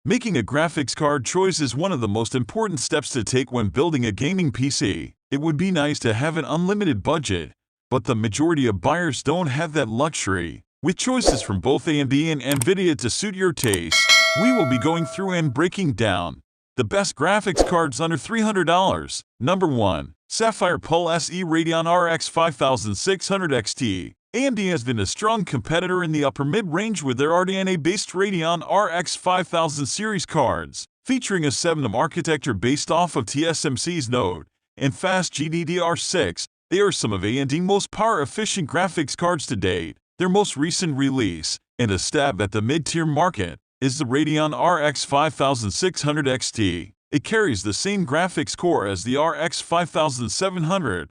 Making a graphics card choice is one of the most important steps to take when building a gaming PC. It would be nice to have an unlimited budget, but the majority of buyers don't have that luxury. With choices from both AMD and NVIDIA to suit your taste, we will be going through and breaking down the best graphics cards under $300. Number 1. Sapphire MSI Radeon RX 5600 XT. AMD has been a strong competitor in the upper mid-range with their RDNA-based Radeon RX 5000 series cards, featuring a 7-nm architecture based off of TSMC's Node and fast GDDR6. They are some of AMD's most power-efficient graphics cards to date. Their most recent release, and a stab at the mid-tier market, is the Radeon RX 5600 XT. It carries the same graphics core as the RX 5700,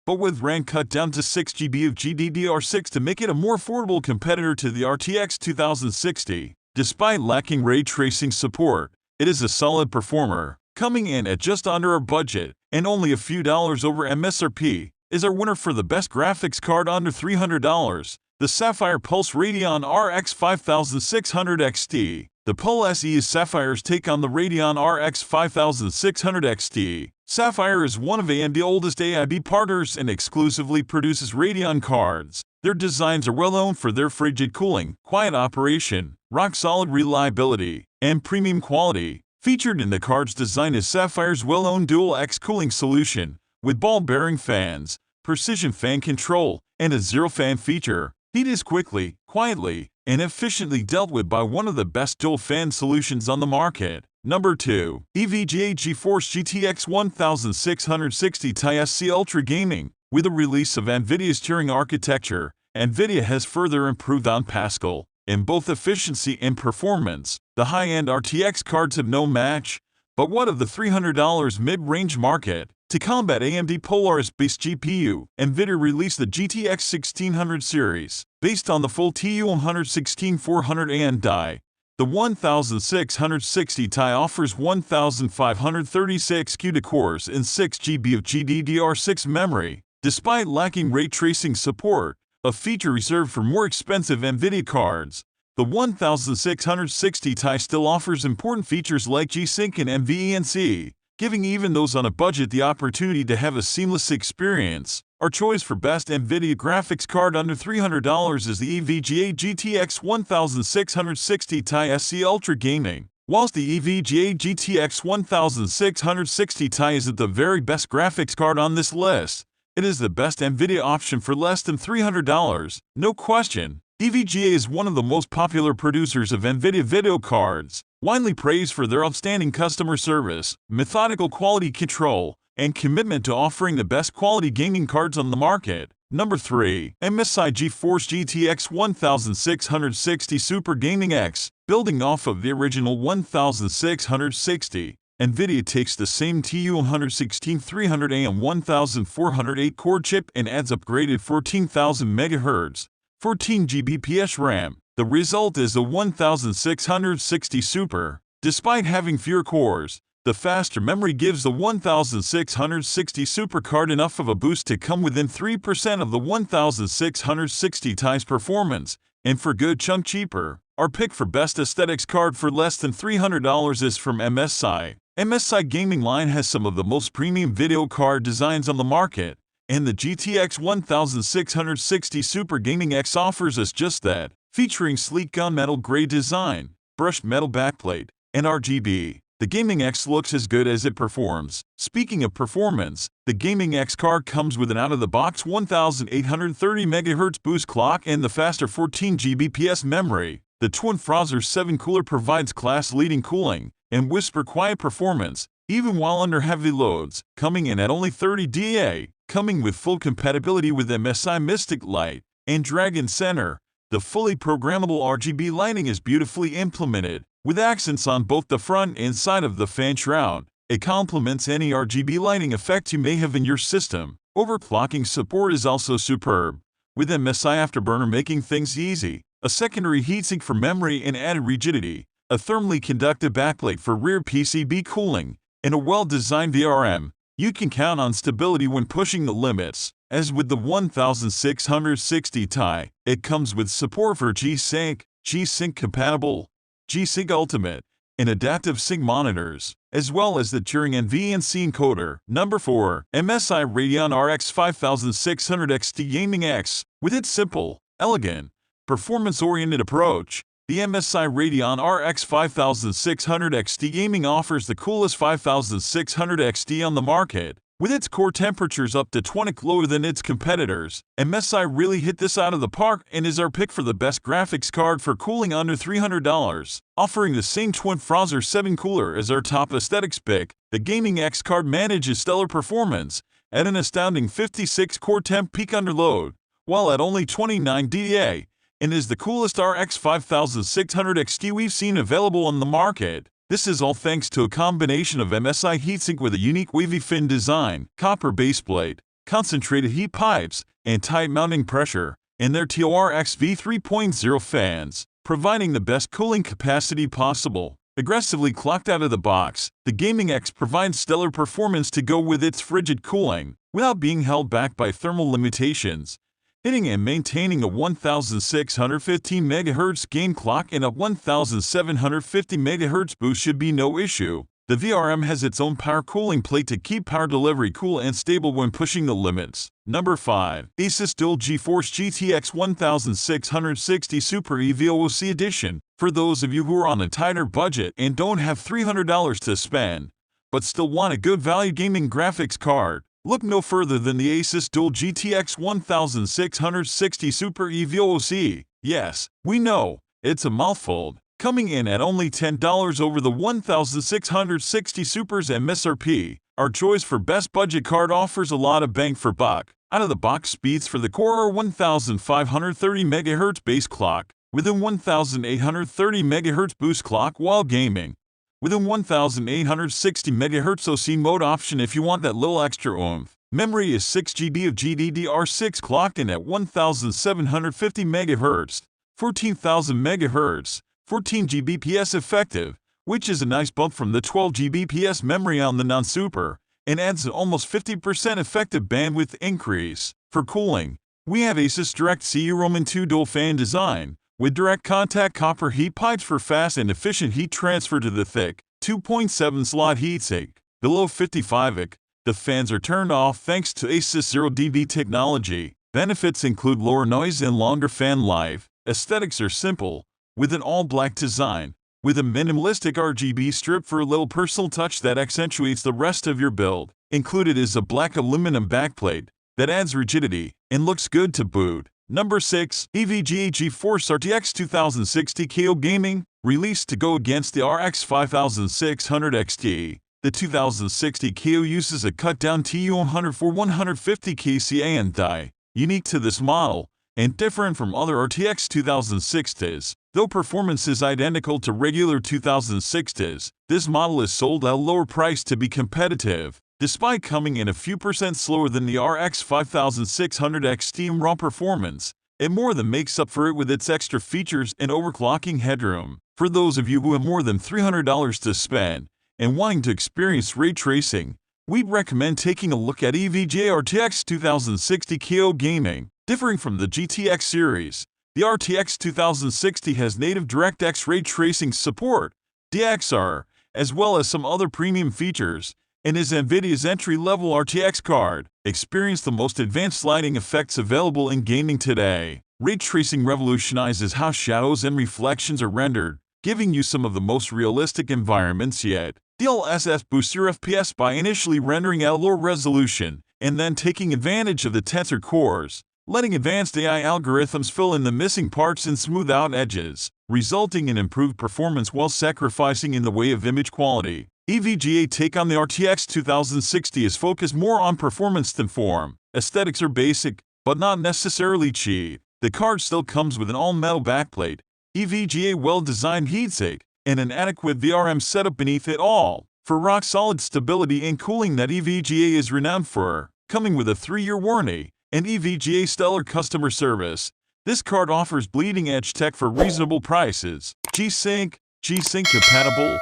but with RAM cut down to 6GB of GDDR6 to make it a more affordable competitor to the RTX 2060. Despite lacking ray tracing support, it is a solid performer, coming in at just under our budget and only a few dollars over MSRP. Is our winner for the best graphics card under $300. The Sapphire Pulse Radeon RX 5600 XT. The Pulse SE is Sapphire's take on the Radeon RX 5600 XT. Sapphire is one of AMD's oldest AIB partners and exclusively produces Radeon cards. Their designs are well known for their frigid cooling, quiet operation, rock-solid reliability, and premium quality. Featured in the card's design is Sapphire's well-known dual-X cooling solution, with ball-bearing fans, precision fan control, and a zero-fan feature. Heat is quickly, quietly, and efficiently dealt with by one of the best dual-fan solutions on the market. Number 2. EVGA GeForce GTX 1660 Ti SC Ultra Gaming. With the release of NVIDIA's Turing architecture, NVIDIA has further improved on Pascal in both efficiency and performance. The high-end RTX cards have no match, but what of the $300 mid-range market? To combat AMD Polaris-based GPU, NVIDIA released the GTX 1600 series. Based on the full TU-116-400 die, the 1660 Ti offers 1536 CUDA cores and 6GB of GDDR6 memory. Despite lacking ray tracing support, a feature reserved for more expensive NVIDIA cards, the 1660 Ti still offers important features like G-Sync and MVENC, giving even those on a budget the opportunity to have a seamless experience. Our choice for best NVIDIA graphics card under $300 is the EVGA GTX 1660 Ti SC Ultra Gaming. Whilst the EVGA GTX 1660 Ti isn't the very best graphics card on this list, it is the best NVIDIA option for less than $300, no question. EVGA is one of the most popular producers of NVIDIA video cards, widely praised for their outstanding customer service, methodical quality control, and commitment to offering the best quality gaming cards on the market. Number 3. MSI GeForce GTX 1660 Super Gaming X. Building off of the original 1660, NVIDIA takes the same TU-116-300 and 1408 core chip and adds upgraded 14,000 MHz, 14 Gbps RAM. The result is a 1660 Super. Despite having fewer cores, the faster memory gives the 1660 Super card enough of a boost to come within 3% of the 1660 Ti's performance, and for good chunk cheaper. Our pick for best aesthetics card for less than $300 is from MSI. MSI Gaming line has some of the most premium video card designs on the market, and the GTX 1660 Super Gaming X offers us just that, featuring sleek gunmetal gray design, brushed metal backplate, and RGB. The Gaming X looks as good as it performs. Speaking of performance, the Gaming X card comes with an out-of-the-box 1830 MHz boost clock and the faster 14 Gbps memory. The Twin Frozr 7 cooler provides class-leading cooling and whisper-quiet performance, even while under heavy loads, coming in at only 30 dA. Coming with full compatibility with MSI Mystic Light and Dragon Center, the fully programmable RGB lighting is beautifully implemented, with accents on both the front and side of the fan shroud. It complements any RGB lighting effect you may have in your system. Overclocking support is also superb, with MSI Afterburner making things easy, a secondary heatsink for memory and added rigidity, a thermally conductive backplate for rear PCB cooling, and a well-designed VRM. You can count on stability when pushing the limits. As with the 1660 Ti, it comes with support for G-Sync, G-Sync Compatible, G-Sync Ultimate, and adaptive sync monitors, as well as the Turing NVENC encoder. Number 4. MSI Radeon RX 5600 XT Gaming X. With its simple, elegant, performance-oriented approach, the MSI Radeon RX 5600 XT Gaming offers the coolest 5600 XT on the market. With its core temperatures up to 20 lower than its competitors, MSI really hit this out of the park and is our pick for the best graphics card for cooling under $300. Offering the same Twin Frozr 7 cooler as our top aesthetics pick, the Gaming X card manages stellar performance at an astounding 56 core temp peak under load, while at only 29 DDA, and is the coolest RX 5600 XT we've seen available on the market. This is all thanks to a combination of MSI heatsink with a unique wavy fin design, copper baseplate, concentrated heat pipes, and tight mounting pressure, and their TORX V3.0 fans, providing the best cooling capacity possible. Aggressively clocked out of the box, the Gaming X provides stellar performance to go with its frigid cooling, without being held back by thermal limitations. Hitting and maintaining a 1615 MHz game clock and a 1750 MHz boost should be no issue. The VRM has its own power cooling plate to keep power delivery cool and stable when pushing the limits. Number 5. ASUS Dual GeForce GTX 1660 Super EVOC Edition. For those of you who are on a tighter budget and don't have $300 to spend, but still want a good value gaming graphics card, look no further than the ASUS Dual GTX 1660 Super EVOC. Yes, we know, it's a mouthful, coming in at only $10 over the 1660 Super's MSRP. Our choice for best budget card offers a lot of bang for buck. Out-of-the-box speeds for the core are 1530 MHz base clock, within 1830 MHz boost clock while gaming, within 1860 MHz OC mode option if you want that little extra oomph. Memory is 6GB of GDDR6 clocked in at 1750 MHz, 14,000 MHz, 14 Gbps effective, which is a nice bump from the 12 Gbps memory on the non-super, and adds an almost 50% effective bandwidth increase. For cooling, we have ASUS Direct-C Roman 2 dual fan design, with direct contact copper heat pipes for fast and efficient heat transfer to the thick 2.7 slot heatsink. Below 55 IC, the fans are turned off thanks to ASUS 0dB technology. Benefits include lower noise and longer fan life. Aesthetics are simple, with an all-black design, with a minimalistic RGB strip for a little personal touch that accentuates the rest of your build. Included is a black aluminum backplate that adds rigidity and looks good to boot. Number 6. EVGA GeForce RTX 2060 KO Gaming. Released to go against the RX 5600 XT. The 2060 KO uses a cut-down TU100 for 150 kCAN die, unique to this model, and different from other RTX 2060s. Though performance is identical to regular 2060s, this model is sold at a lower price to be competitive. Despite coming in a few percent slower than the RX 5600 XT in raw performance, it more than makes up for it with its extra features and overclocking headroom. For those of you who have more than $300 to spend and wanting to experience ray tracing, we'd recommend taking a look at EVGA RTX 2060 KO Gaming. Differing from the GTX series, the RTX 2060 has native DirectX ray tracing support, DXR, as well as some other premium features, and is NVIDIA's entry-level RTX card. Experience the most advanced lighting effects available in gaming today. Ray tracing revolutionizes how shadows and reflections are rendered, giving you some of the most realistic environments yet. DLSS boosts your FPS by initially rendering at a lower resolution, and then taking advantage of the tensor cores, letting advanced AI algorithms fill in the missing parts and smooth out edges, resulting in improved performance while sacrificing in the way of image quality. EVGA take on the RTX 2060 is focused more on performance than form. Aesthetics are basic, but not necessarily cheap. The card still comes with an all-metal backplate, EVGA well-designed heatsink, and an adequate VRM setup beneath it all, for rock-solid stability and cooling that EVGA is renowned for. Coming with a 3-year warranty and EVGA stellar customer service, this card offers bleeding-edge tech for reasonable prices. G-Sync, G-Sync compatible,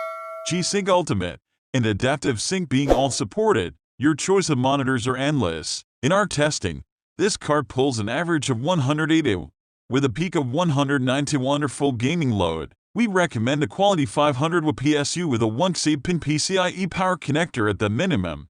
G-Sync Ultimate, and Adaptive Sync being all supported, your choice of monitors are endless. In our testing, this card pulls an average of 180, with a peak of 191 under full gaming load. We recommend a quality 500W PSU with a 1 pin PCIe power connector at the minimum.